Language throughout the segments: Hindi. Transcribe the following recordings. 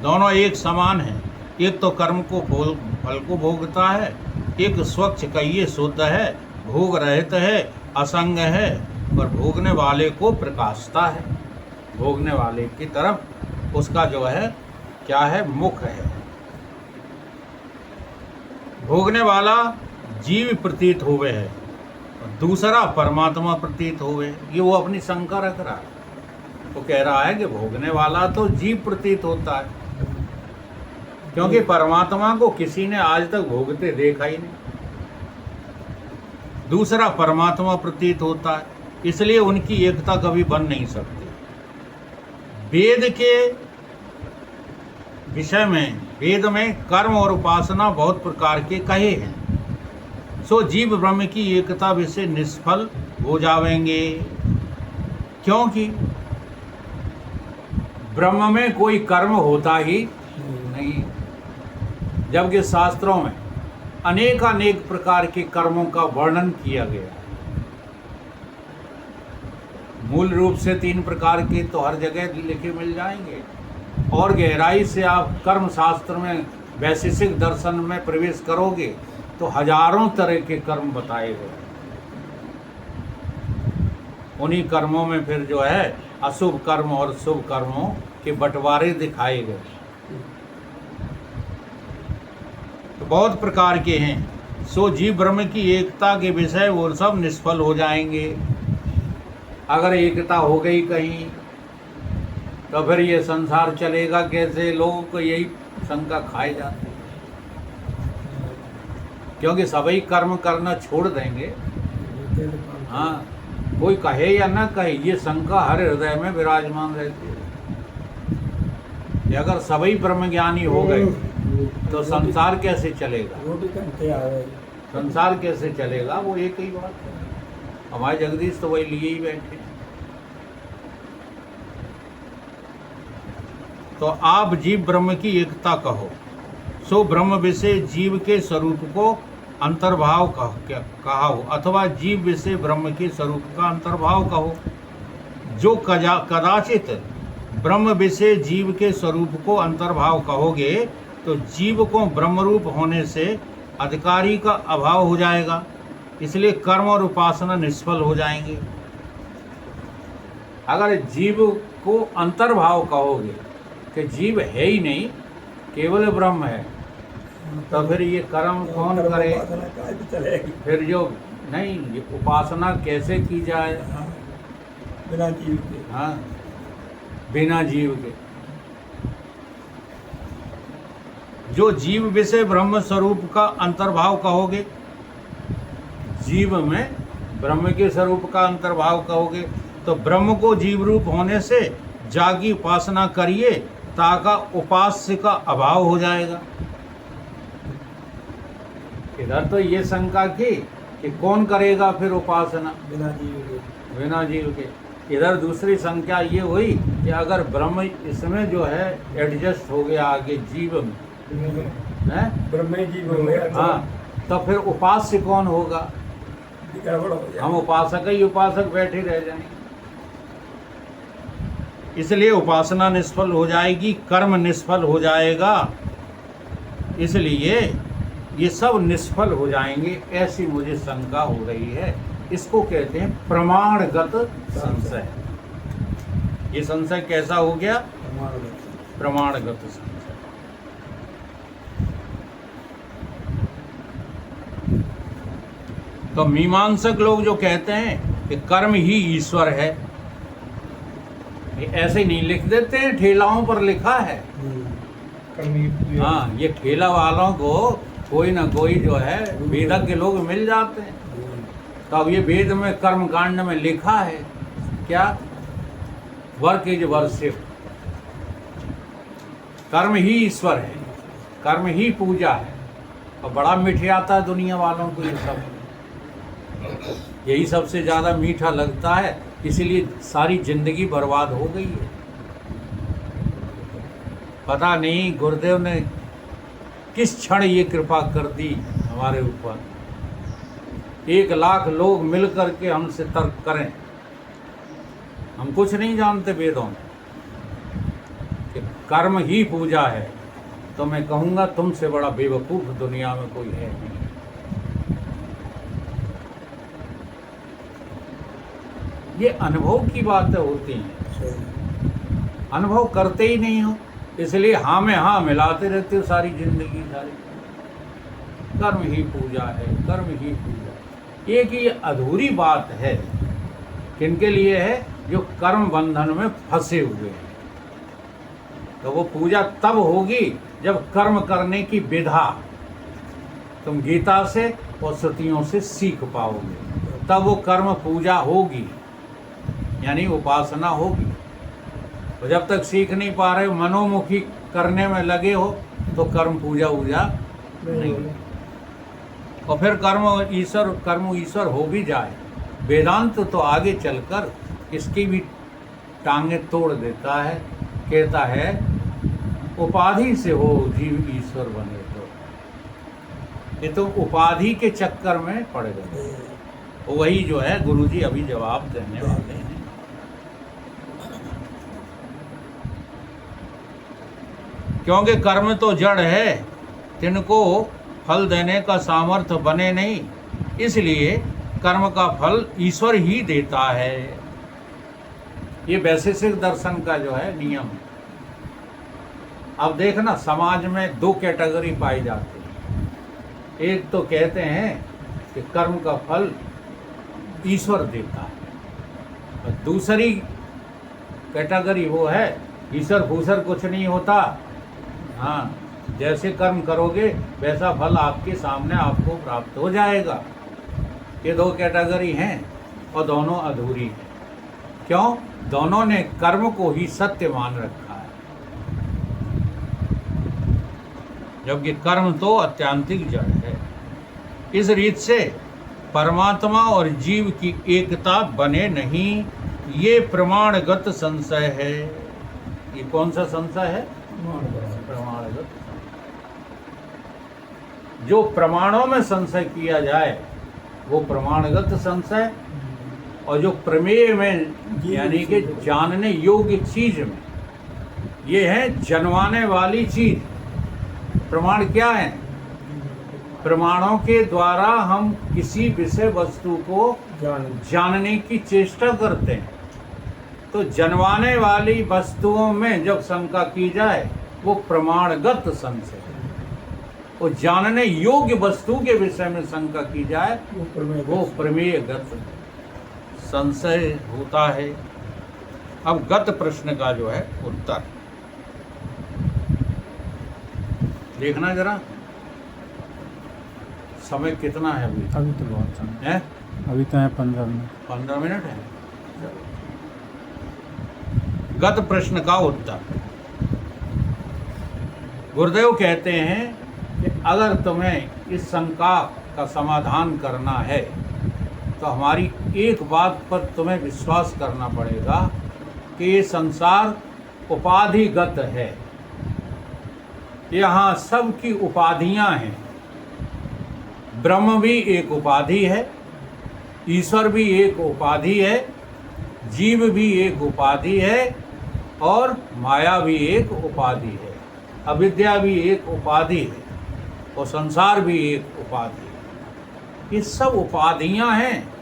दोनों एक समान हैं। एक तो कर्म को फल को भोगता है, एक स्वच्छ कहिए शुद्ध है, भोग रहित है, असंग है, और भोगने वाले को प्रकाशता है। भोगने वाले की तरफ उसका जो है क्या है, मुख है। भोगने वाला जीव प्रतीत होवे है, दूसरा परमात्मा प्रतीत होवे। ये वो अपनी शंका रख रहा है। वो कह रहा है कि भोगने वाला तो जीव प्रतीत होता है, क्योंकि परमात्मा को किसी ने आज तक भोगते देखा ही नहीं। दूसरा परमात्मा प्रतीत होता है, इसलिए उनकी एकता कभी बन नहीं सकती। वेद के विषय में, वेद में कर्म और उपासना बहुत प्रकार के कहे हैं। सो जीव ब्रह्म की एकता विषय निष्फल हो जावेंगे, क्योंकि ब्रह्म में कोई कर्म होता ही नहीं, जबकि शास्त्रों में अनेक प्रकार के कर्मों का वर्णन किया गया। मूल रूप से 3 प्रकार के तो हर जगह लिखे मिल जाएंगे, और गहराई से आप कर्म शास्त्र में, वैशेषिक दर्शन में प्रवेश करोगे तो हजारों तरह के कर्म बताए गए। उन्हीं कर्मों में फिर जो है अशुभ कर्म और शुभ कर्मों के बंटवारे दिखाए गए। तो बहुत प्रकार के हैं। सो जीव ब्रह्म की एकता के विषय वो सब निष्फल हो जाएंगे। अगर एकता हो गई कहीं तो फिर ये संसार चलेगा कैसे? लोगों को यही शंका खाए जाती है, क्योंकि सभी कर्म करना छोड़ देंगे। हाँ, कोई कहे या ना कहे, ये शंका हर हृदय में विराजमान रहती है कि अगर सभी ब्रह्म ज्ञानी हो गए तो संसार कैसे चलेगा? संसार कैसे चलेगा? वो एक ही बात है। हमारे जगदीश तो वही लिए ही बैठे। तो आप जीव ब्रह्म की एकता कहो, सो ब्रह्म विषय जीव के स्वरूप को अंतर्भाव कहो, अथवा जीव विषय ब्रह्म के स्वरूप का अंतर्भाव कहो। जो कदाचित ब्रह्म विषय जीव के स्वरूप को अंतर्भाव कहोगे तो जीव को ब्रह्मरूप होने से अधिकारी का अभाव हो जाएगा, इसलिए कर्म और उपासना निष्फल हो जाएंगे। अगर जीव को अंतर्भाव कहोगे कि जीव है ही नहीं, केवल ब्रह्म है, तो फिर ये कर्म कौन करे? फिर जो नहीं, ये उपासना कैसे की जाए? बिना जीव के। हाँ, बिना जीव के। जो जीव विषय ब्रह्म स्वरूप का अंतर्भाव कहोगे, जीव में ब्रह्म के स्वरूप का अंतर्भाव कहोगे, तो ब्रह्म को जीव रूप होने से जागी उपासना करिए, ताका उपास्य का अभाव हो जाएगा। इधर तो ये शंका की कि कौन करेगा फिर उपासना बिना जीव के। बिना जीव के। इधर दूसरी संख्या ये हुई कि अगर ब्रह्म इसमें जो है एडजस्ट हो गया आगे जीव में, है ब्रह्म जीव हो गया, हाँ, तो फिर उपास्य कौन होगा? हम उपासक ही उपासक बैठे रह जाएंगे। इसलिए उपासना निष्फल हो जाएगी, कर्म निष्फल हो जाएगा, इसलिए ये सब निष्फल हो जाएंगे, ऐसी मुझे शंका हो रही है। इसको कहते हैं प्रमाणगत संशय। ये संशय कैसा हो गया? प्रमाणगत संशय। तो मीमांसक लोग जो कहते हैं कि कर्म ही ईश्वर है, ये ऐसे नहीं लिख देते हैं, ठेलाओं पर लिखा है। हाँ, ये ठेला वालों को कोई ना कोई जो है वेदज्ञ लोग मिल जाते हैं। तो अब ये वेद में कर्म कांड में लिखा है क्या? Work is worship. कर्म ही ईश्वर है, कर्म ही पूजा है। और बड़ा मीठे आता है दुनिया वालों को ये सब, यही सबसे ज़्यादा मीठा लगता है, इसीलिए सारी जिंदगी बर्बाद हो गई है। पता नहीं गुरुदेव ने किस क्षण ये कृपा कर दी हमारे ऊपर। 1 लाख लोग मिल करके हमसे तर्क करें, हम कुछ नहीं जानते वेदों में। कर्म ही पूजा है, तो मैं कहूँगा तुमसे बड़ा बेवकूफ़ दुनिया में कोई है नहीं। ये अनुभव की बातें होती हैं, सही। अनुभव करते ही नहीं हो, इसलिए हाँ में हाँ मिलाते रहते हो सारी जिंदगी सारी। कर्म ही पूजा है, कर्म ही पूजा। एक ये अधूरी बात है, किनके लिए है? जो कर्म बंधन में फंसे हुए हैं। तो वो पूजा तब होगी जब कर्म करने की विधा तुम गीता से और श्रुतियों से सीख पाओगे, तब वो कर्म पूजा होगी, यानी उपासना होगी। और जब तक सीख नहीं पा रहे हो, मनोमुखी करने में लगे हो, तो कर्म पूजा नहीं। और फिर कर्म ईश्वर हो भी जाए, वेदांत तो आगे चलकर इसकी भी टांगे तोड़ देता है, कहता है उपाधि से हो जीव ईश्वर बने। तो ये तो उपाधि के चक्कर में पड़ गए। वही जो है गुरुजी अभी जवाब देने वाले हैं। क्योंकि कर्म तो जड़ है, तिनको फल देने का सामर्थ्य बने नहीं, इसलिए कर्म का फल ईश्वर ही देता है। ये वैशेषिक दर्शन का जो है नियम है। अब देखना, समाज में दो कैटेगरी पाई जाती है। एक तो कहते हैं कि कर्म का फल ईश्वर देता है, और दूसरी कैटेगरी वो है ईश्वर भूसर कुछ नहीं होता, हाँ जैसे कर्म करोगे वैसा फल आपके सामने आपको प्राप्त हो जाएगा। ये दो कैटेगरी हैं और दोनों अधूरी हैं। क्यों? दोनों ने कर्म को ही सत्य मान रखा है, जबकि कर्म तो अत्यांतिक जड़ है। इस रीत से परमात्मा और जीव की एकता बने नहीं, ये प्रमाणगत संशय है। ये कौन सा संशय है? प्रमाणगत। जो प्रमाणों में संशय किया जाए वो प्रमाणगत संशय, और जो प्रमेय में यानी कि जानने योग्य चीज में, ये है जनवाने वाली चीज। प्रमाण क्या है? प्रमाणों के द्वारा हम किसी विषय वस्तु को जानने की चेष्टा करते हैं। तो जनवाने वाली वस्तुओं में जब शंका की जाए वो प्रमाणगत संशय है, और जानने योग्य वस्तु के विषय में शंका की जाए वो प्रमेयगत संशय होता है। अब गत प्रश्न का जो है उत्तर देखना जरा, समय कितना है अभी? अभी तो बहुत समय है, अभी तो है 15 मिनट। 15 मिनट है। गत प्रश्न का उत्तर, गुरुदेव कहते हैं कि अगर तुम्हें इस शंका का समाधान करना है तो हमारी एक बात पर तुम्हें विश्वास करना पड़ेगा कि ये संसार उपाधिगत है। यहाँ सबकी उपाधियाँ हैं। ब्रह्म भी एक उपाधि है, ईश्वर भी एक उपाधि है, जीव भी एक उपाधि है, और माया भी एक उपाधि है, अविद्या भी एक उपाधि है, और संसार भी एक उपाधि है। ये सब उपाधियां हैं।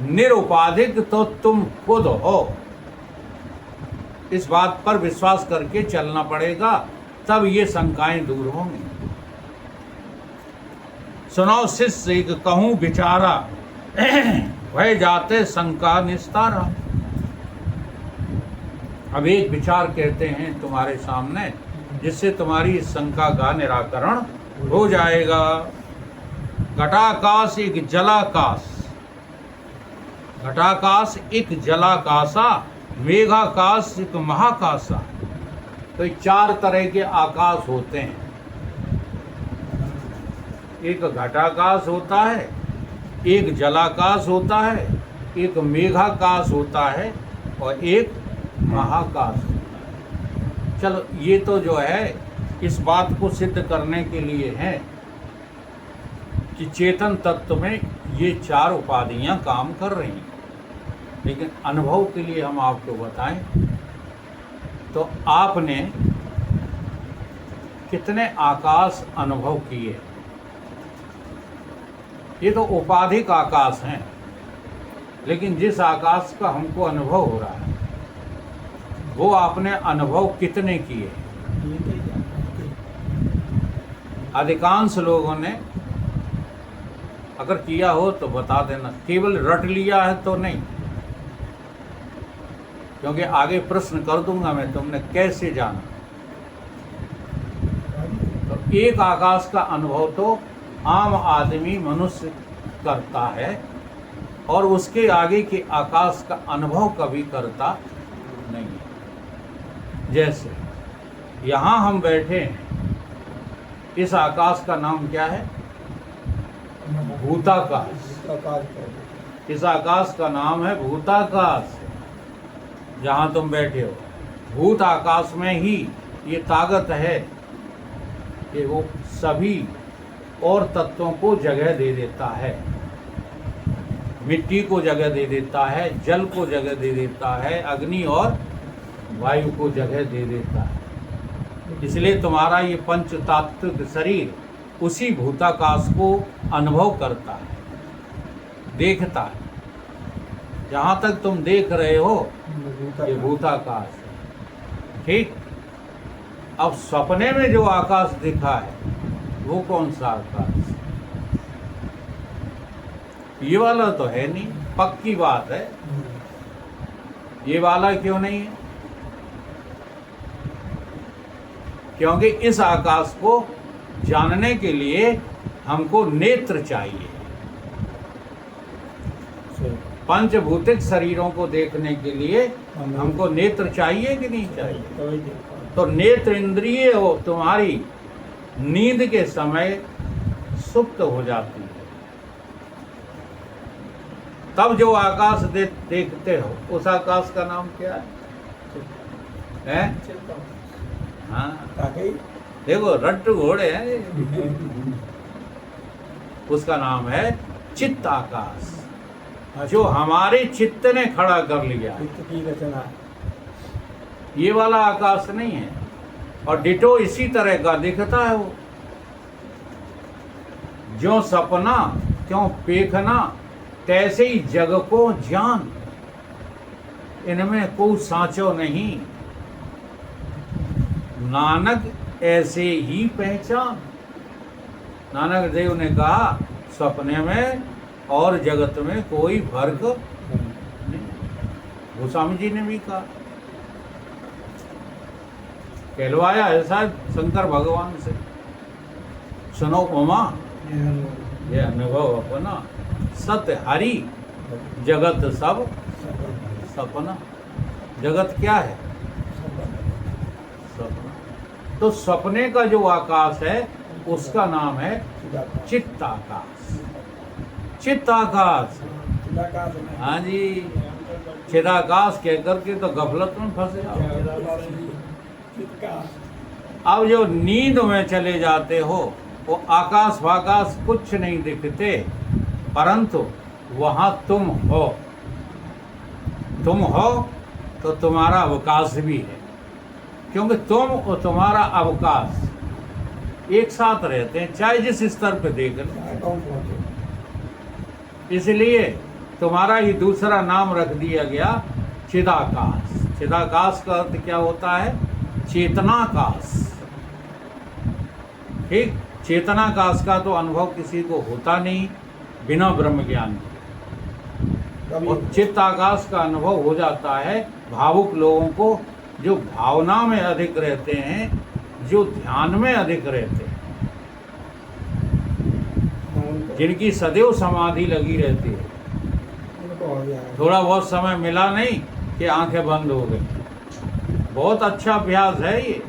निरुपाधिक तो तुम खुद हो। इस बात पर विश्वास करके चलना पड़ेगा, तब ये शंकाएं दूर होंगी। सुनो शिष्य एक कहूँ विचारा, वह जाते शंका निस्तारा। अब एक विचार कहते हैं तुम्हारे सामने, जिससे तुम्हारी इस शंका का निराकरण हो जाएगा। घटाकाश एक जलाकाश, घटाकाश एक जलाकाशा, मेघाकाश एक महाकाशा। तो चार तरह के आकाश होते हैं। एक घटाकाश होता है, एक जलाकाश होता है, एक मेघाकाश होता है, और एक महाकाश होता है। चलो ये तो जो है इस बात को सिद्ध करने के लिए है कि चेतन तत्व में ये चार उपाधियां काम कर रही हैं। लेकिन अनुभव के लिए हम आपको बताएं तो आपने कितने आकाश अनुभव किए। ये तो उपाधिक आकाश हैं, लेकिन जिस आकाश का हमको अनुभव हो रहा है वो आपने अनुभव कितने किए। अधिकांश लोगों ने अगर किया हो तो बता देना, केवल रट लिया है तो नहीं, क्योंकि आगे प्रश्न कर दूंगा मैं, तुमने कैसे जाना। तो एक आकाश का अनुभव तो आम आदमी मनुष्य करता है और उसके आगे के आकाश का अनुभव कभी करता नहीं है। जैसे यहाँ हम बैठे हैं, इस आकाश का नाम क्या है? भूताकाश। इस आकाश का नाम है भूताकाश। जहाँ तुम बैठे हो, भूत आकाश में ही ये ताकत है कि वो सभी और तत्वों को जगह दे देता है। मिट्टी को जगह दे देता है, जल को जगह दे देता है, अग्नि और वायु को जगह दे देता है। इसलिए तुम्हारा ये पंच तात्विक शरीर उसी भूताकाश को अनुभव करता है, देखता है। जहाँ तक तुम देख रहे हो ये भूताकाश है, ठीक। अब सपने में जो आकाश दिखा है वो कौन सा आकाश? ये वाला तो है नहीं, पक्की बात है। ये वाला क्यों नहीं है? क्योंकि इस आकाश को जानने के लिए हमको नेत्र चाहिए। पंचभौतिक शरीरों को देखने के लिए हमको नेत्र चाहिए कि नहीं चाहिए? तो नेत्र इंद्रिय हो तुम्हारी नींद के समय सुप्त हो जाती है। तब जो आकाश देखते हो उस आकाश का नाम क्या है? हाँ, देखो रट्टू घोड़े हैं। उसका नाम है चित्त आकाश, जो हमारे चित्त ने खड़ा कर लिया। ये वाला आकाश नहीं है। और डिटो इसी तरह का दिखता है वो। जो सपना क्यों पेखना, तैसे ही जग को जान, इनमें कोई साँचो नहीं। नानक ऐसे ही पहचान। नानक देव ने कहा सपने में और जगत में कोई फर्क नहीं। गोस्वामी जी ने भी कहा, कहलवाया ऐसा शंकर भगवान से, सुनो उमा ये अनुभव अपना, सत्य हरि जगत सब सपना। जगत क्या है? सपना। तो सपने का जो आकाश है उसका नाम है चित्ताकाश। चित्ताकाश, हाँ जी। चिदाकाश कह करके तो गफलत में फंसे जाओ। अब जो नींद में चले जाते हो वो आकाश वाकाश कुछ नहीं दिखते, परंतु वहाँ तुम हो। तुम हो तो तुम्हारा अवकाश भी है, क्योंकि तुम और तुम्हारा अवकाश एक साथ रहते हैं, चाहे जिस स्तर पे देख लो। इसलिए तुम्हारा ही दूसरा नाम रख दिया गया चिदाकाश। चिदाकाश का अर्थ क्या होता है? चेतनाकाश, ठीक। चेतनाकाश का तो अनुभव किसी को होता नहीं बिना ब्रह्म ज्ञान के। और चित्ताकाश का अनुभव हो जाता है भावुक लोगों को, जो भावना में अधिक रहते हैं, जो ध्यान में अधिक रहते हैं, जिनकी सदैव समाधि लगी रहती है। थोड़ा बहुत समय मिला नहीं कि आंखें बंद हो गई। बहुत अच्छा अभ्यास है ये।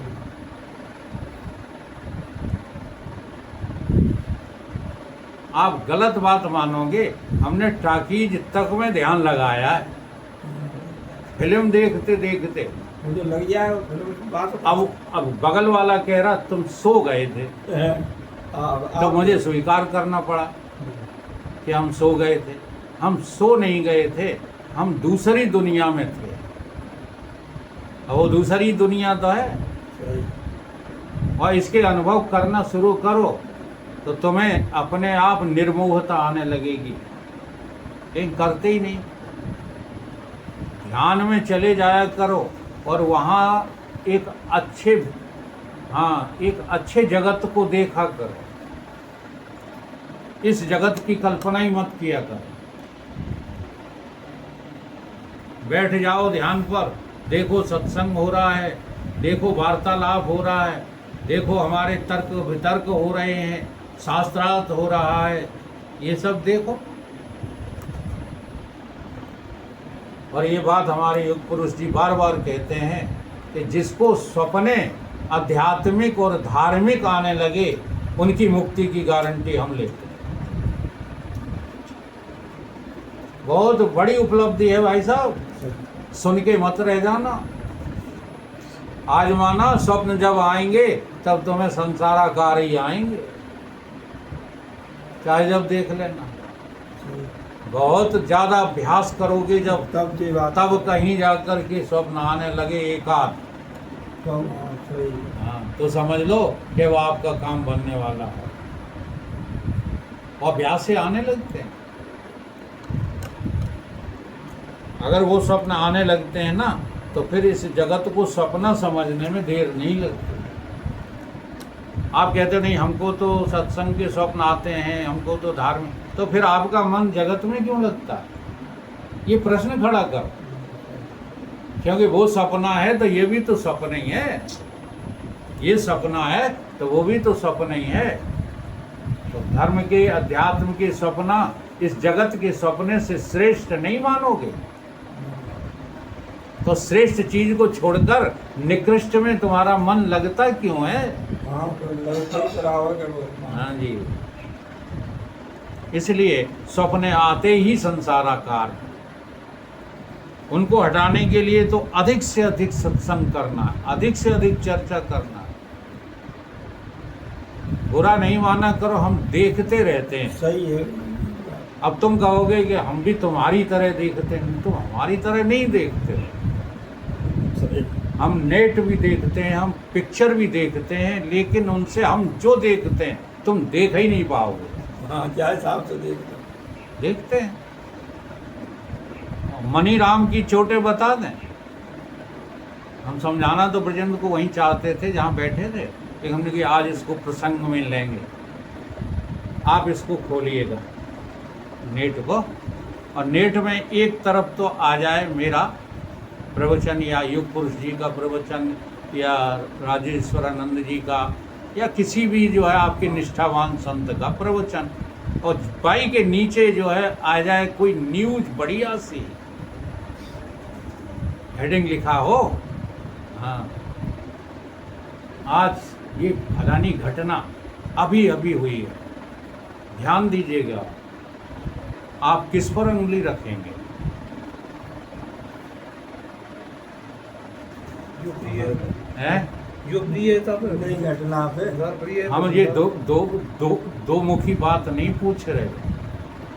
आप गलत बात मानोगे, हमने टाकीज तक में ध्यान लगाया है, फिल्म देखते देखते। मुझे लग गया अब बगल वाला कह रहा तुम सो गए थे, तो मुझे स्वीकार करना पड़ा कि हम सो गए थे। हम सो नहीं गए थे, हम दूसरी दुनिया में थे। वो दूसरी दुनिया तो है, और इसके अनुभव करना शुरू करो तो तुम्हें अपने आप निर्मोहता आने लगेगी, लेकिन करते ही नहीं। ध्यान में चले जाया करो और वहाँ एक अच्छे जगत को देखा करो। इस जगत की कल्पना ही मत किया करो। बैठ जाओ ध्यान पर, देखो सत्संग हो रहा है, देखो वार्तालाप हो रहा है, देखो हमारे तर्क वितर्क हो रहे हैं, शास्त्रार्थ हो रहा है, ये सब देखो। और ये बात हमारे युग पुरुष जी बार बार कहते हैं कि जिसको सपने आध्यात्मिक और धार्मिक आने लगे उनकी मुक्ति की गारंटी हम लेते हैं। बहुत बड़ी उपलब्धि है भाई साहब, सुन के मत रह जाना। आज माना स्वप्न जब आएंगे तब तुम्हें संसाराकार ही आएंगे, चाहे जब देख लेना। बहुत ज़्यादा अभ्यास करोगे जब तब कहीं जाकर के स्वप्न आने लगे एकाध, तो समझ लो कि वो आपका काम बनने वाला है। और अभ्यास से आने लगते हैं। अगर वो स्वप्न आने लगते हैं ना तो फिर इस जगत को सपना समझने में देर नहीं लगती। आप कहते नहीं हमको तो सत्संग के स्वप्न आते हैं, हमको तो धार्मिक, तो फिर आपका मन जगत में क्यों लगता है? ये प्रश्न खड़ा कर, क्योंकि वो सपना है तो ये भी तो सपना ही है, ये सपना है तो वो भी तो सपना ही है। तो धर्म के अध्यात्म के सपना इस जगत के सपने से श्रेष्ठ नहीं मानोगे तो श्रेष्ठ चीज को छोड़कर निकृष्ट में तुम्हारा मन लगता क्यों है? हाँ जी, इसलिए सपने आते ही संसाराकार, उनको हटाने के लिए तो अधिक से अधिक सत्संग करना, अधिक से अधिक चर्चा करना। बुरा नहीं माना करो, हम देखते रहते हैं। सही है। अब तुम कहोगे कि हम भी तुम्हारी तरह देखते हैं, तुम हमारी तरह नहीं देखते। हम नेट भी देखते हैं, हम पिक्चर भी देखते हैं, लेकिन उनसे हम जो देखते हैं तुम देख ही नहीं पाओगे। हाँ, क्या हिसाब से देखते हैं। मनी राम की चोटें बता दें, हम समझाना तो ब्रजेंद्र को वहीं चाहते थे जहाँ बैठे थे, लेकिन हमने कहा आज इसको प्रसंग में लेंगे। आप इसको खोलिएगा नेट को, और नेट में एक तरफ तो आ जाए मेरा प्रवचन या युग पुरुष जी का प्रवचन या राजेश्वरानंद जी का या किसी भी जो है आपके निष्ठावान संत का प्रवचन, और पाई के नीचे जो है आ जाए कोई न्यूज बढ़िया सी, हेडिंग लिखा हो, हाँ आज ये फलानी घटना अभी अभी हुई है, ध्यान दीजिएगा। आप किस पर उंगली रखेंगे? नई घटना पे हम ये दो मुखी बात नहीं पूछ रहे,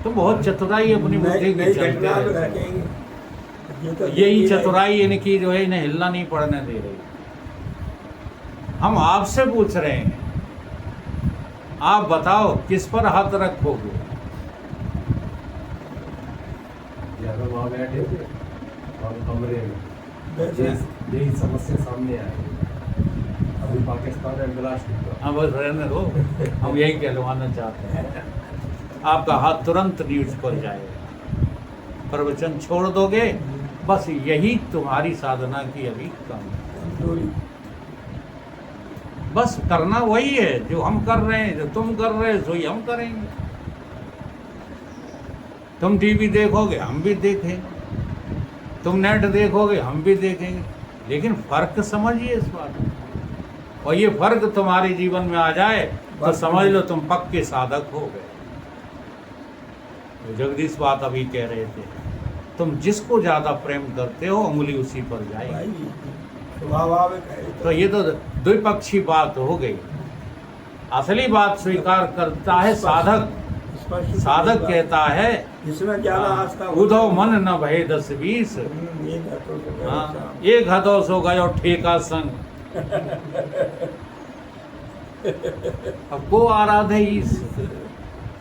तो बहुत चतुराई अपनी बुद्धि में चलते रहते हैं। यही चतुराई इनकी जो है इन्हें हिलना नहीं पड़ने दे रही। हम आपसे पूछ रहे हैं, आप बताओ किस पर हाथ रखोगे? वहाँ बैठे थे और कमरे में यही समस्या सामने आई। अभी पाकिस्तान में ब्लास्ट हुआ। हाँ बस रहने दो, हम यही कहलवाना चाहते हैं। आपका हाथ तुरंत न्यूज पर जाएगा, प्रवचन छोड़ दोगे, बस यही तुम्हारी साधना की अभी कम। बस करना वही है जो हम कर रहे हैं, जो तुम कर रहे हो वही हम करेंगे। तुम टीवी देखोगे हम भी देखेंगे, तुम नेट देखोगे हम भी देखेंगे, लेकिन फर्क समझिए इस बात में। और ये फर्क तुम्हारे जीवन में आ जाए तो समझ लो तुम पक्के साधक हो गए। तो जगदीश बात अभी कह रहे थे, तुम जिसको ज़्यादा प्रेम करते हो उंगली उसी पर जाएगी। तो ये तो द्विपक्षी बात हो गई। असली बात स्वीकार करता है साधक। साधक कहता है इसमें ज्यादा आस्था उधो मन न भय 10-20, एक हथो सो गयो ठेका संग। अब को आराधे ईश,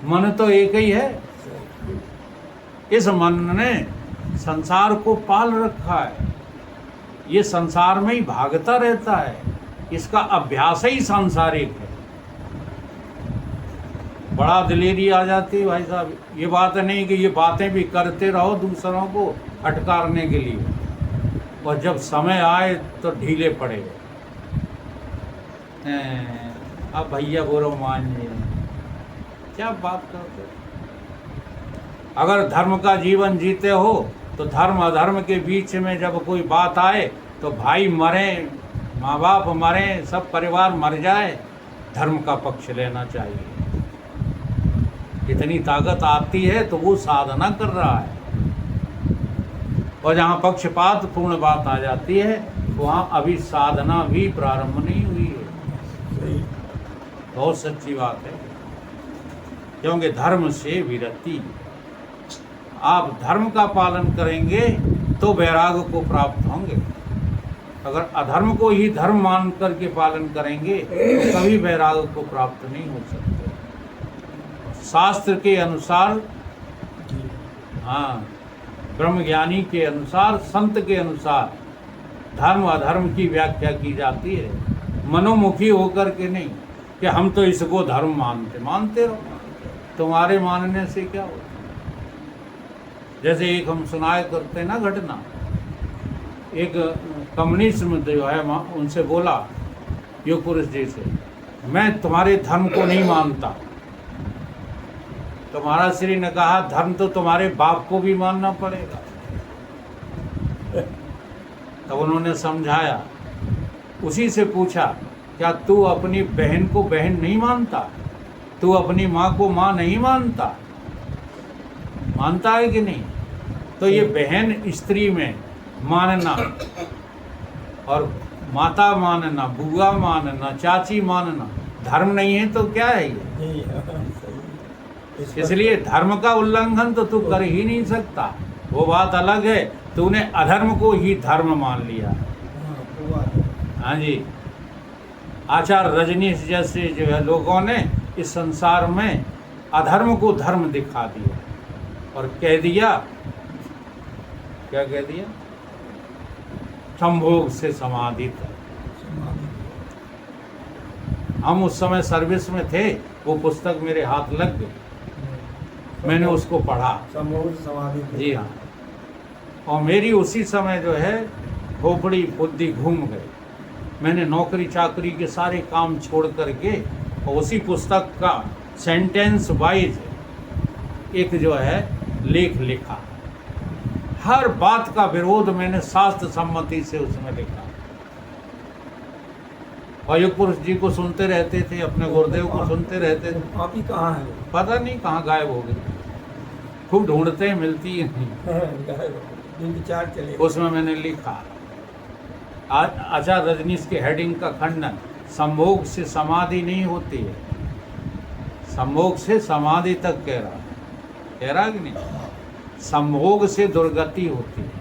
मन तो एक ही है। इस मन ने संसार को पाल रखा है, ये संसार में ही भागता रहता है, इसका अभ्यास ही सांसारिक है। बड़ा दिलेरी आ जाती है भाई साहब। ये बात नहीं कि ये बातें भी करते रहो दूसरों को फटकारने के लिए, और जब समय आए तो ढीले पड़े। अब भैया बोलो मान जी, क्या बात करते हो? अगर धर्म का जीवन जीते हो तो धर्म अधर्म के बीच में जब कोई बात आए तो भाई मरे, माँ बाप मरे, सब परिवार मर जाए, धर्म का पक्ष लेना चाहिए। इतनी ताकत आती है तो वो साधना कर रहा है। और जहाँ पक्षपात पूर्ण बात आ जाती है वहाँ अभी साधना भी प्रारंभ नहीं हुई है। सही। बहुत सच्ची बात है, क्योंकि धर्म से विरति, आप धर्म का पालन करेंगे तो वैराग्य को प्राप्त होंगे। अगर अधर्म को ही धर्म मान करके पालन करेंगे तो कभी वैराग्य को प्राप्त नहीं हो सकते। शास्त्र के अनुसार, हाँ, ब्रह्मज्ञानी के अनुसार, संत के अनुसार धर्म अधर्म की व्याख्या की जाती है, मनोमुखी होकर के नहीं कि हम तो इसको धर्म मानते रहो, तुम्हारे मानने से क्या होता। जैसे एक हम सुनाया करते ना घटना, एक कम्युनिस्ट में जो है उनसे बोला योग पुरुष जी से, मैं तुम्हारे धर्म को नहीं मानता। तो महाराज श्री ने कहा, धर्म तो तुम्हारे बाप को भी मानना पड़ेगा। तब उन्होंने समझाया, उसी से पूछा, क्या तू अपनी बहन को बहन नहीं मानता? तू अपनी माँ को माँ नहीं मानता? मानता है कि नहीं? तो ये बहन स्त्री में मानना और माता मानना, बुआ मानना, चाची मानना धर्म नहीं है तो क्या है ये? इसलिए धर्म का उल्लंघन तो तू कर ही नहीं सकता। वो बात अलग है, तूने अधर्म को ही धर्म मान लिया। हाँ जी, आचार्य रजनीश जैसे जो है लोगों ने इस संसार में अधर्म को धर्म दिखा दिया और कह दिया, क्या कह दिया? संभोग से समाधि तक। हम उस समय सर्विस में थे, वो पुस्तक मेरे हाथ लग गई, मैंने उसको पढ़ा। समाधि। जी हाँ, और मेरी उसी समय जो है खोपड़ी बुद्धि घूम गई। मैंने नौकरी चाकरी के सारे काम छोड़ करके और उसी पुस्तक का सेंटेंस वाइज एक जो है लेख लिखा। हर बात का विरोध मैंने शास्त्र सम्मति से उसमें लिखा। और योग पुरुष जी को सुनते रहते थे, अपने गुरुदेव को सुनते रहते थे। आप ही कहाँ है? पता नहीं कहाँ गायब हो गई, खूब ढूंढते हैं, मिलती ही नहीं। विचार चले। उसमें मैंने लिखा, आचार्य रजनीश के हेडिंग का खंडन, संभोग से समाधि नहीं होती है, संभोग से समाधि तक कह रहा कि नहीं? संभोग से दुर्गति होती है।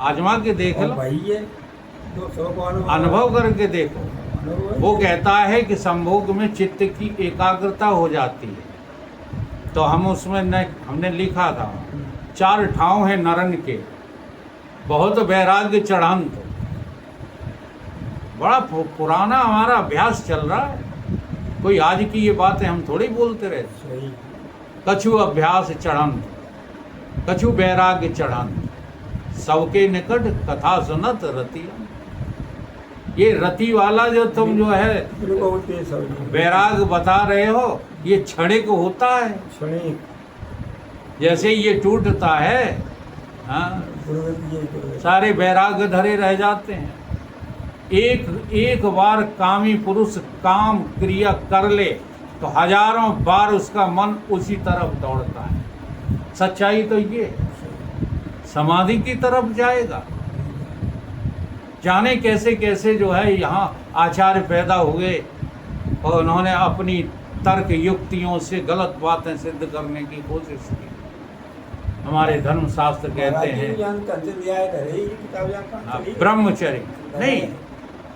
आजमा के देख लो, अनुभव करके देखो। वो कहता है कि संभोग में चित्त की एकाग्रता हो जाती है। तो हम उसमें हमने लिखा था, 4 ठाव है नरन के, बहुत वैराग्य चढ़ंत। बड़ा पुराना हमारा अभ्यास चल रहा है, कोई आज की ये बातें हम थोड़ी बोलते रहते। कछु अभ्यास चढ़ंत, कछु वैराग्य चढ़ंत, सबके निकट कथा सुनत रति। ये रति वाला जो तुम जो है वैराग्य बता रहे हो, ये क्षणिक होता है। जैसे ये टूटता है, हाँ, सारे वैराग्य धरे रह जाते हैं। एक बार कामी पुरुष काम क्रिया कर ले तो हजारों बार उसका मन उसी तरफ दौड़ता है। सच्चाई तो ये समाधि की तरफ जाएगा। जाने कैसे कैसे जो है यहाँ आचार्य पैदा हुए और उन्होंने अपनी तर्क युक्तियों से गलत बातें सिद्ध करने की कोशिश की। हमारे धर्मशास्त्र कहते हैं ब्रह्मचर्य नहीं,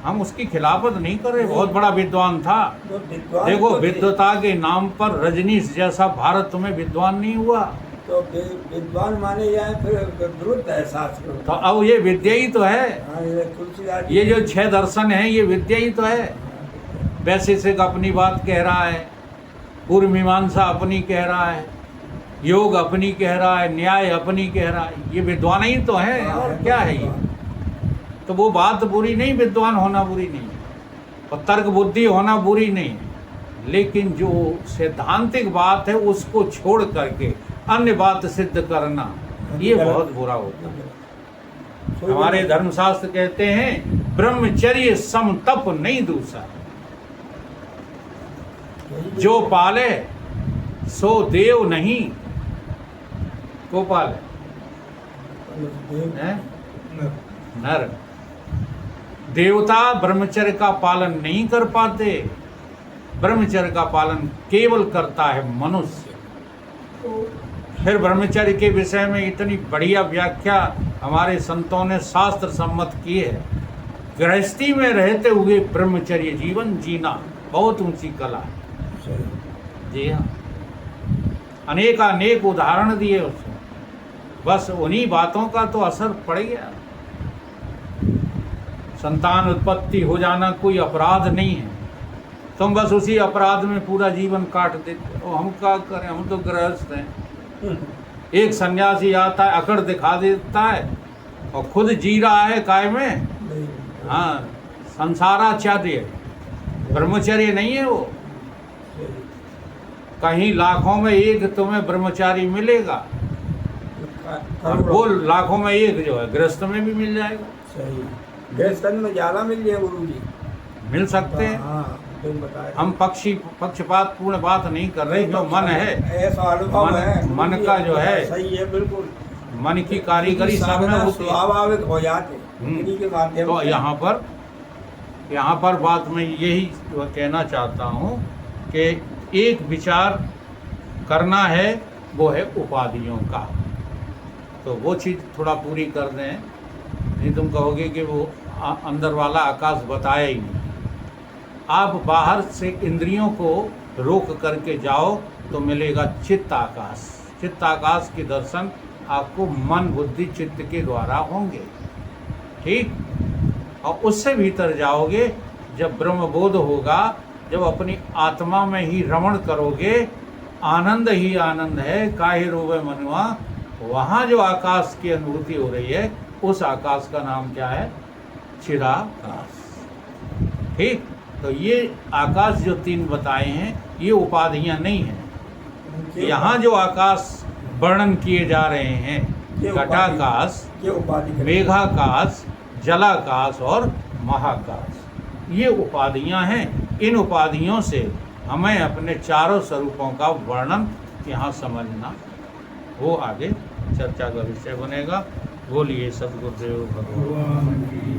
हम उसकी खिलाफत नहीं कर रहे, बहुत बड़ा विद्वान था। तो विद्वान देखो, तो थे। विद्वता के नाम पर रजनीश जैसा भारत में विद्वान नहीं हुआ। तो विद्वान माने जाए फिर विरुद्ध है शास्त्र। तो अब ये विद्या ही तो है। हाँ, ये तुलसीदास जी- ये जो 6 दर्शन है ये विद्या ही तो है। वैशेषिक अपनी बात कह रहा है, पूर्व मीमांसा अपनी कह रहा है, योग अपनी कह रहा है, न्याय अपनी कह रहा है। ये विद्वान ही तो है, और क्या है ये? तो वो बात बुरी नहीं, विद्वान होना बुरी नहीं है, और तर्क बुद्धि होना बुरी नहीं है, लेकिन जो सैद्धांतिक बात है उसको छोड़ करके अन्य बात सिद्ध करना, ये बहुत बुरा होता है। हमारे धर्मशास्त्र कहते हैं ब्रह्मचर्य सम तप नहीं दूसरा, जो पाले सो देव नहीं। को पाले हैं? नर। देवता ब्रह्मचर्य का पालन नहीं कर पाते, ब्रह्मचर्य का पालन केवल करता है मनुष्य। फिर ब्रह्मचर्य के विषय में इतनी बढ़िया व्याख्या हमारे संतों ने शास्त्र सम्मत की है। गृहस्थी में रहते हुए ब्रह्मचर्य जीवन जीना बहुत ऊंची कला है। जी हाँ, अनेक उदाहरण दिए उसने, बस उन्हीं बातों का तो असर पड़ गया। संतान उत्पत्ति हो जाना कोई अपराध नहीं है, तुम बस उसी अपराध में पूरा जीवन काट देते हो। हम क्या करें, हम तो गृहस्थ हैं। एक सन्यासी आता है, अकड़ दिखा देता है और खुद जी रहा है काय में। हाँ, संसाराचार्य, ब्रह्मचर्य नहीं है वो। कहीं लाखों में एक तुम्हें ब्रह्मचारी मिलेगा, और वो लाखों में एक जो है गृहस्थ में भी मिल जाएगा। सही, गृहस्थन में ज्यादा मिल जाए गुरु जी, मिल सकते हैं। हाँ, तुम बताए। हम पक्षपात पूर्ण बात नहीं कर रहे, जो मन है, ऐसा अनुभव है मन का जो है, सही है, बिल्कुल मन की कारीगरी सब में होती है। स्वाभाविक हो जाते इन्हीं के माध्यम तो से। यहाँ पर बात मैं यही कहना चाहता हूँ कि एक विचार करना है, वो है उपाधियों का। तो वो चीज़ थोड़ा पूरी कर दें, नहीं तुम कहोगे कि वो अंदर वाला आकाश बताया ही नहीं। आप बाहर से इंद्रियों को रोक करके जाओ तो मिलेगा चित्त आकाश। चित्त आकाश के दर्शन आपको मन बुद्धि चित्त के द्वारा होंगे, ठीक। और उससे भीतर जाओगे जब ब्रह्मबोध होगा, जब अपनी आत्मा में ही रमण करोगे, आनंद ही आनंद है, काहे रोवे मनुआ। वहाँ जो आकाश की अनुभूति हो रही है, उस आकाश का नाम क्या है? चिदाकाश, ठीक। तो ये आकाश जो 3 बताए हैं, ये उपाधियां नहीं हैं। यहाँ जो आकाश वर्णन किए जा रहे हैं, घटाकाश, ये उपाधि मेघाकाश, जलाकाश और महाकाश, ये उपाधियां हैं। इन उपाधियों से हमें अपने चारों स्वरूपों का वर्णन यहाँ समझना, वो आगे चर्चा का विषय बनेगा। बोलिए सद्गुरुदेव भगवान की।